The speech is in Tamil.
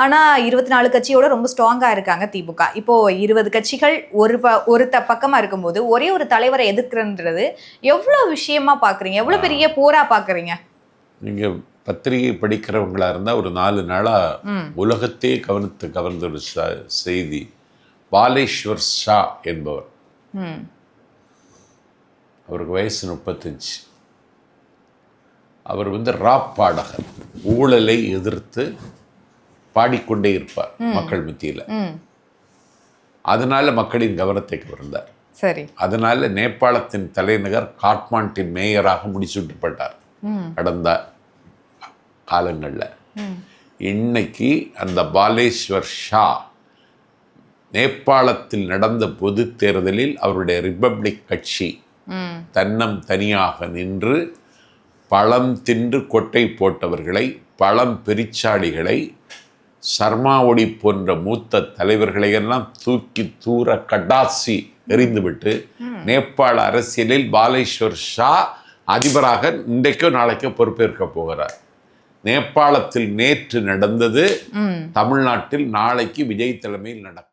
ஆனால் 24 கட்சியோட ரொம்ப ஸ்ட்ராங்காக இருக்காங்க திமுக. இப்போது 20 கட்சிகள் ஒரு பக்கமாக இருக்கும்போது ஒரே ஒரு தலைவரை எதிர்க்கிறன்றது எவ்வளோ விஷயமா பார்க்குறீங்க, எவ்வளோ பெரிய போராக பார்க்குறீங்க? நீங்கள் பத்திரிகை படிக்கிறவங்களா இருந்தால் ஒரு 4 நாளாக உலகத்தையே கவர்ந்த ஒரு செய்தி. பாலேஸ்வர் ஷா என்பவர், அவருக்கு வயசு 35. அவர் ராப் பாடகர், ஊழலை எதிர்த்து பாடிக்கொண்டே இருப்பார் மக்கள் மத்தியில். அதனால மக்களின் கவனத்தை கவர்ந்தார். சரி. அதனால நேபாளத்தின் தலைநகர் காட்மாண்டின் மேயராக முடிசூட்டப்பட்டார் கடந்த காலங்களில். இன்னைக்கு அந்த பாலேஸ்வர் ஷா நேபாளத்தில் நடந்த பொது தேர்தலில் அவருடைய ரிப்பப்ளிக் கட்சி தனியாக நின்று பழம் தின்று கொட்டை போட்டவர்களை, பழம் பெரிச்சாடிகளை, சர்மா ஒளி போன்ற மூத்த தலைவர்களை எல்லாம் தூக்கி தூர கடாசி எறிந்துவிட்டு நேபாள அரசியலில் பாலேஸ்வர் ஷா அதிபராக இன்றைக்கோ நாளைக்கோ பொறுப்பேற்க போகிறார். நேபாளத்தில் நேற்று நடந்தது தமிழ்நாட்டில் நாளைக்கு விஜய் தலைமையில் நடக்கும்.